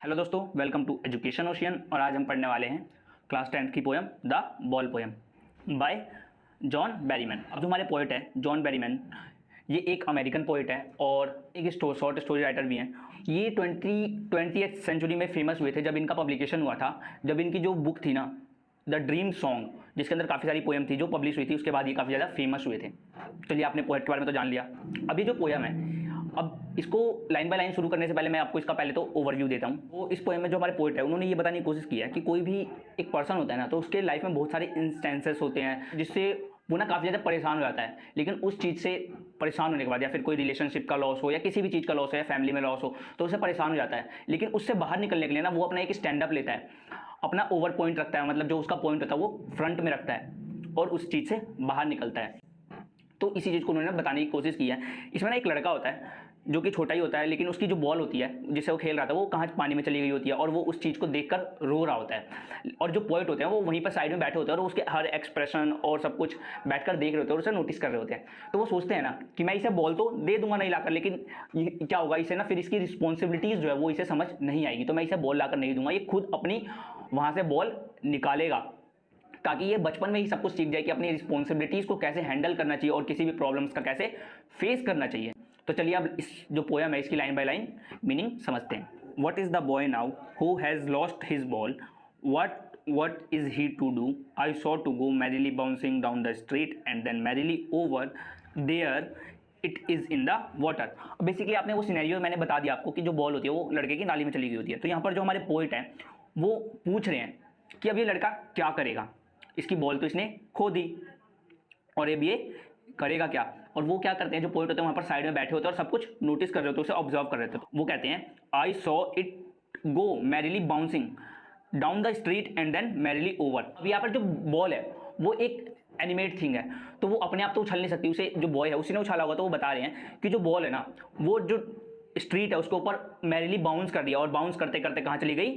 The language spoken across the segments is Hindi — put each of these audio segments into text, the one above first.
हेलो दोस्तों, वेलकम टू एजुकेशन ओशियन। और आज हम पढ़ने वाले हैं क्लास 10th की poem the ball poem by John Berryman. अब जो हमारे पोइट है जॉन बेरीमैन, ये एक अमेरिकन पोइट है और एक शॉर्ट स्टोरी राइटर भी हैं। ये 20th सेंचुरी में फेमस हुए थे जब इनका पब्लिकेशन हुआ था। जब इनकी जो बुक थी ना, द ड्रीम सॉन्ग, जिसके अंदर काफ़ी सारी पोएम थी जो पब्लिश हुई थी, उसके बाद ये काफ़ी ज़्यादा फेमस हुए थे। चलिए, आपने पोएट के बारे में तो जान लिया। अभी जो पोएम है, अब इसको लाइन बाय लाइन शुरू करने से पहले मैं आपको इसका पहले तो ओवरव्यू देता हूँ। वो इस पोएम में जो हमारे पोएट है, उन्होंने ये बताने की कोशिश की है कि कोई भी एक पर्सन होता है ना, तो उसके लाइफ में बहुत सारे इंस्टेंसेस होते हैं जिससे वो ना काफ़ी ज़्यादा परेशान हो जाता है। लेकिन उस चीज़ से परेशान होने के बाद, या फिर कोई रिलेशनशिप का लॉस हो या किसी भी चीज़ का लॉस हो या फैमिली में लॉस हो, तो उससे परेशान हो जाता है। लेकिन उससे बाहर निकलने के लिए ना वो अपना एक स्टैंड अप लेता है, अपना ओवर पॉइंट रखता है, मतलब जो उसका पॉइंट होता है वो फ्रंट में रखता है और उस चीज़ से बाहर निकलता है। तो इसी चीज़ को उन्होंने बताने की कोशिश की है। इसमें ना एक लड़का होता है जो कि छोटा ही होता है, लेकिन उसकी जो बॉल होती है जिससे वो खेल रहा था, वो कहाँ पानी में चली गई होती है और वो उस चीज़ को देखकर रो रहा होता है। और जो पोएट होते हैं वो वहीं पर साइड में बैठे होते हैं और उसके हर एक्सप्रेशन और सब कुछ बैठकर देख रहे होते हैं और उसे नोटिस कर रहे होते हैं। तो वो सोचते हैं ना कि मैं इसे बॉल तो दे दूंगा नहीं लाकर, लेकिन ये क्या होगा, इसे ना फिर इसकी रिस्पॉन्सिबिलिटीज़ जो है वो इसे समझ नहीं आएगी, तो मैं इसे बॉल लाकर नहीं दूंगा। ये खुद अपनी वहाँ से बॉल निकालेगा ताकि ये बचपन में ही सब कुछ सीख जाए कि अपनी रिस्पॉन्सिबिलिटीज़ को कैसे हैंडल करना चाहिए और किसी भी प्रॉब्लम्स का कैसे फेस करना चाहिए। तो चलिए अब इस जो पोएम है इसकी लाइन बाय लाइन मीनिंग समझते हैं। What is the boy now who has lost his ball, what is he to do? I saw to go merrily bouncing down the street and then merrily over there it is in the water। Basically आपने वो सिनेरियो मैंने बता दिया आपको कि जो बॉल होती है वो लड़के की नाली में चली गई होती है। तो यहाँ पर जो हमारे पोइट हैं वो पूछ रहे हैं कि अब ये लड़का क्या करेगा। इसकी बॉल तो इसने खो दी और अब ये करेगा क्या। और वो क्या करते हैं, जो पोइट होते हैं वहाँ पर साइड में बैठे होते हैं और सब कुछ नोटिस कर रहे होते हैं, उसे ऑब्जर्व कर रहे होते हैं। वो कहते हैं I saw it go merrily bouncing down the street and then merrily over. अब यहाँ पर जो बॉल है वो एक एनिमेट थिंग है, तो वो अपने आप तो उछल नहीं सकती, उसे जो बॉय है उसी ने उछाला होगा। तो वो बता रहे हैं कि जो बॉल है ना, वो जो स्ट्रीट है उसके ऊपर मैरिली बाउंस कर दिया और बाउंस करते करते कहाँ चली गई,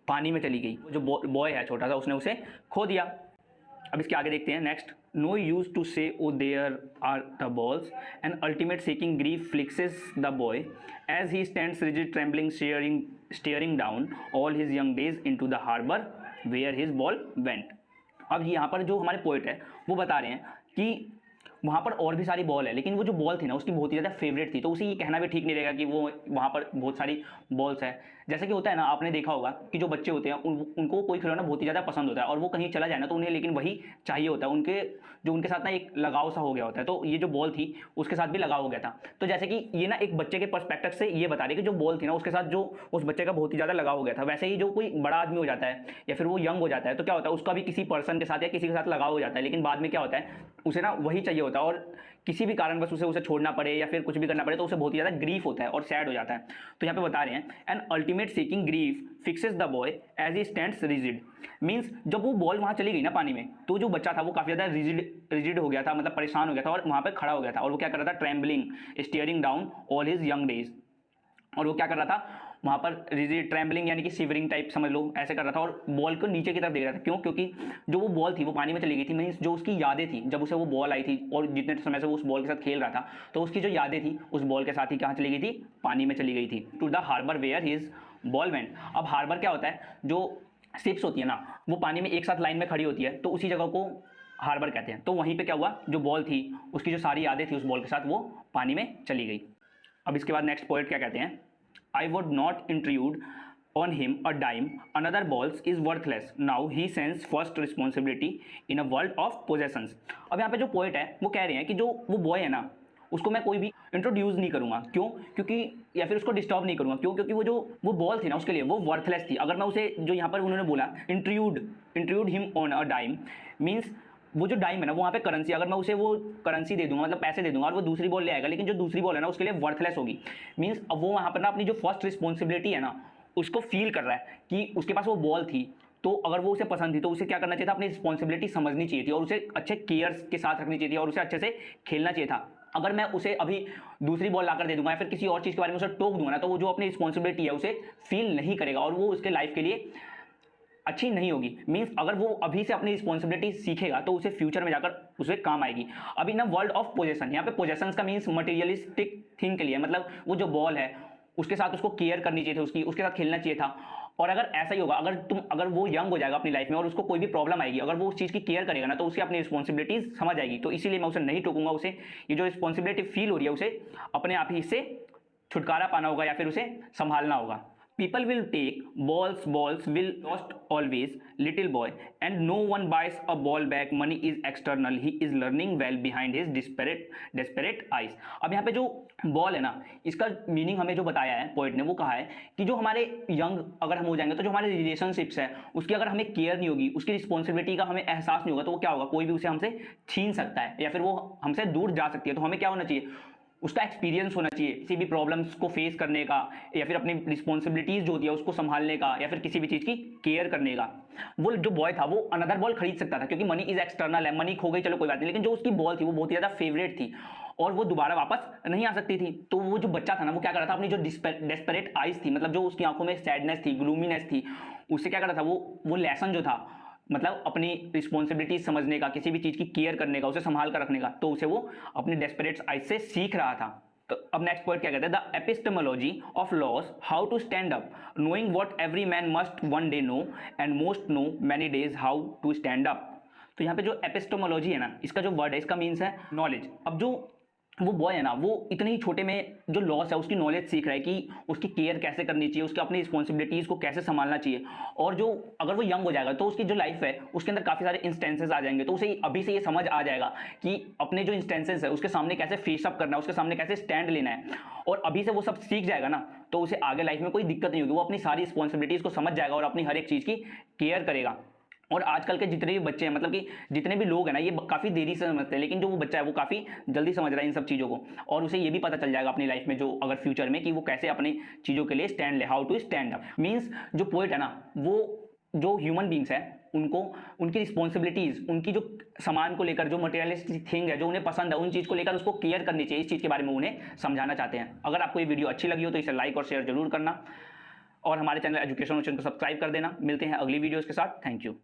पानी में चली गई। जो बॉय है छोटा सा, उसने उसे खो दिया। अब इसके आगे देखते हैं next. No use to say O there are the balls and ultimate shaking grief fixes the boy as he stands rigid trembling staring down all his young days into the harbour where his ball went. अब यहाँ पर जो हमारे पोइट है वो बता रहे हैं कि वहाँ पर और भी सारी बॉल है, लेकिन वो जो बॉल थी ना उसकी बहुत ही ज़्यादा फेवरेट थी। तो उसे ये कहना भी ठीक नहीं रहेगा कि वो वहाँ पर बहुत सारी बॉल्स है। जैसे कि होता है ना, आपने देखा होगा कि जो बच्चे होते हैं उनको कोई खिलौना बहुत ही ज़्यादा पसंद होता है और वो कहीं चला जाए ना तो उन्हें लेकिन वही चाहिए होता है। उनके साथ ना एक लगाव सा हो गया होता है। तो ये जो बॉल थी उसके साथ भी लगाव हो गया था। तो जैसे कि ये ना एक बच्चे के पर्सपेक्टिव से ये बता रही है कि जो बॉल थी ना उसके साथ जो उस बच्चे का बहुत ही ज़्यादा लगाव हो गया था। वैसे ही जो कोई बड़ा आदमी हो जाता है या फिर वो यंग हो जाता है तो क्या होता है, उसका भी किसी पर्सन के साथ या किसी के साथ लगाव हो जाता है, लेकिन बाद में क्या होता है, उसे ना वही चाहिए होता है और किसी भी कारणवश उसे छोड़ना पड़े या फिर कुछ भी करना पड़े तो उसे बहुत ही ज़्यादा ग्रीफ होता है और सैड हो जाता है। तो यहाँ पे बता रहे हैं an ultimate seeking grief fixes the boy as he stands rigid. Means जब वो बॉल वहाँ चली गई ना पानी में, तो जो बच्चा था वो काफ़ी ज़्यादा रिजिड हो गया था, मतलब परेशान हो गया था और वहाँ पर खड़ा हो गया था। और वो क्या कर रहा था, trembling steering down all his young days. और वो क्या कर रहा था वहाँ पर, रिजिड ट्रेम्बलिंग यानी कि शिवरिंग टाइप समझ लो, ऐसे कर रहा था और बॉल को नीचे की तरफ देख रहा था। क्यों? क्योंकि जो वो बॉल थी वो पानी में चली गई थी। मीन्स जो उसकी यादें थी जब उसे वो बॉल आई थी और जितने समय से वो उस बॉल के साथ खेल रहा था, तो उसकी जो यादें थी उस बॉल के साथ ही कहाँ चली गई थी, पानी में चली गई थी। To the harbour where his ball went. अब हार्बर क्या होता है, जो शिप्स होती है ना वो पानी में एक साथ लाइन में खड़ी होती है, तो उसी जगह को हार्बर कहते हैं। तो वहीं पर क्या हुआ, जो बॉल थी उसकी जो सारी यादें थी उस बॉल के साथ वो पानी में चली गई। अब इसके बाद नेक्स्ट पोएट क्या कहते हैं, I would not intrude on him a dime. Another balls is worthless. Now he sends first responsibility in a world of possessions. अब यहाँ पे जो पोएट है वो कह रहे हैं कि जो वो बॉय है ना उसको मैं कोई भी इंट्रोड्यूस नहीं करूँगा। क्यों? क्योंकि या फिर उसको डिस्टर्ब नहीं करूँगा। क्यों? क्योंकि वो बॉल थी ना उसके लिए वो वर्थलेस थी। अगर मैं उसे, जो यहाँ पर उन्होंने बोला intrude him on a dime, means वो जो डाइम है ना वो वहाँ पे करेंसी, अगर मैं उसे वो करेंसी दे दूंगा, मतलब पैसे दे दूंगा और वो दूसरी बॉल ले आएगा, लेकिन जो दूसरी बॉल है ना उसके लिए वर्थलेस होगी। मीन्स अब वो वहाँ पर ना अपनी जो फर्स्ट रिस्पॉन्सिबिलिटी है ना उसको फील कर रहा है कि उसके पास वो बॉल थी, तो अगर वो उसे पसंद थी तो उसे क्या करना चाहिए था, अपनी रिस्पॉन्सिबिलिटी समझनी चाहिए थी और उसे अच्छे केयर्स के साथ रखनी चाहिए थी और उसे अच्छे से खेलना चाहिए था। अगर मैं उसे अभी दूसरी बॉल लाकर दे दूंगा या फिर किसी और चीज़ के बारे में उसे टोक दूंगा ना, तो वो जो अपनी रिस्पॉन्सिबिलिटी है उसे फील नहीं करेगा और वो उसके लाइफ के लिए अच्छी नहीं होगी। मीन्स अगर वो अभी से अपनी रिस्पॉन्सिबिलिटी सीखेगा तो उसे फ्यूचर में जाकर उसे काम आएगी। अभी ना वर्ल्ड ऑफ पोजेशन, यहाँ पे पोजेशंस का मीन्स मटेरियलिस्टिक थिंग के लिए, मतलब वो जो बॉल है उसके साथ उसको केयर करनी चाहिए थी, उसके साथ खेलना चाहिए था और अगर ऐसा ही होगा, अगर वो यंग हो जाएगा अपनी लाइफ में और उसको कोई भी प्रॉब्लम आएगी, अगर वो उस चीज़ की केयर करेगा ना, तो उसे अपनी रिस्पॉन्सिबिलिटीज समझ आएगी। तो इसीलिए मैं उसे नहीं टोकूंगा, उसे ये जो रिस्पॉन्सिबिलिटी फील हो रही है उसे अपने आप ही इससे छुटकारा पाना होगा या फिर उसे संभालना होगा। People will take balls will lost always, little boy, and no one buys a ball back. Money is external. He is learning well behind his desperate eyes. अब यहाँ पे जो बॉल है ना, इसका मीनिंग हमें जो बताया है पोइट ने, वो कहा है कि जो हमारे यंग अगर हम हो जाएंगे तो जो हमारे रिलेशनशिप्स है उसकी अगर हमें केयर नहीं होगी, उसकी रिस्पॉन्सिबिलिटी का हमें एहसास नहीं होगा, तो वो क्या होगा, कोई भी उसे हमसे छीन सकता है या फिर वो हमसे दूर जा सकती है। तो हमें क्या होना चाहिए, उसका एक्सपीरियंस होना चाहिए किसी भी प्रॉब्लम्स को फेस करने का, या फिर अपनी रिस्पॉन्सिबिलिटीज जो होती है उसको संभालने का, या फिर किसी भी चीज़ की केयर करने का। वो जो बॉय था वो अनदर बॉल खरीद सकता था क्योंकि मनी इज एक्सटर्नल है, मनी खो गई चलो कोई बात नहीं, लेकिन जो उसकी बॉल थी वो बहुत ही ज़्यादा फेवरेट थी और वो दोबारा वापस नहीं आ सकती थी। तो वो जो बच्चा था ना, वो क्या कर रहा था, अपनी जो डेस्परेट आइज थी, मतलब जो उसकी आंखों में सैडनेस थी, ग्लूमीनेस थी, उससे क्या कर रहा था, वो लेसन जो था, मतलब अपनी रिस्पॉन्सिबिलिटी समझने का, किसी भी चीज़ की केयर करने का, उसे संभाल कर रखने का, तो उसे वो अपनी डेस्परेट आइज से सीख रहा था। तो अब नेक्स्ट पॉइंट क्या कहते हैं, the epistemology of loss, how to stand up, knowing what every man must one day know and most know many days how to stand up. तो यहाँ पे जो एपिस्टेमोलॉजी है ना, इसका जो वर्ड है इसका मीन्स है नॉलेज। अब जो वो बॉय है ना, वो इतने ही छोटे में जो लॉस है उसकी नॉलेज सीख रहा है कि उसकी केयर कैसे करनी चाहिए, उसकी अपनी रिस्पॉन्सिबिलिटीज़ को कैसे संभालना चाहिए। और जो अगर वो यंग हो जाएगा तो उसकी जो लाइफ है उसके अंदर काफ़ी सारे इंस्टेंसेस आ जाएंगे, तो उसे अभी से ये समझ आ जाएगा कि अपने जो इंस्टेंसेस है उसके सामने कैसे फेसअप करना है, उसके सामने कैसे स्टैंड लेना है। और अभी से वो सब सीख जाएगा ना, तो उसे आगे लाइफ में कोई दिक्कत नहीं होगी, वो अपनी सारी रिस्पॉन्सिबिलिटीज़ को समझ जाएगा और अपनी हर एक चीज़ की केयर करेगा। और आजकल के जितने भी बच्चे हैं, मतलब कि जितने भी लोग हैं ना, ये काफ़ी देरी से समझते हैं, लेकिन जो वो बच्चा है वो काफ़ी जल्दी समझ रहा है इन सब चीज़ों को, और उसे ये भी पता चल जाएगा अपनी लाइफ में जो अगर फ्यूचर में कि वो कैसे अपनी चीज़ों के लिए स्टैंड ले, how to stand up. Means जो पोएट है ना, वो जो ह्यूमन बींग्स हैं उनको उनकी रिस्पॉन्सिबिलिटीज़, उनकी जो सामान को लेकर, जो मटेरियलिस्टिक थिंग है जो उन्हें पसंद है, उन चीज़ को लेकर उसको केयर करनी चाहिए, इस चीज़ के बारे में उन्हें समझाना चाहते हैं। अगर आपको ये वीडियो अच्छी लगी हो तो इसे लाइक और शेयर जरूर करना, और हमारे चैनल एजुकेशन ओशन को सब्सक्राइब कर देना। मिलते हैं अगली वीडियोज़ के साथ। Thank you.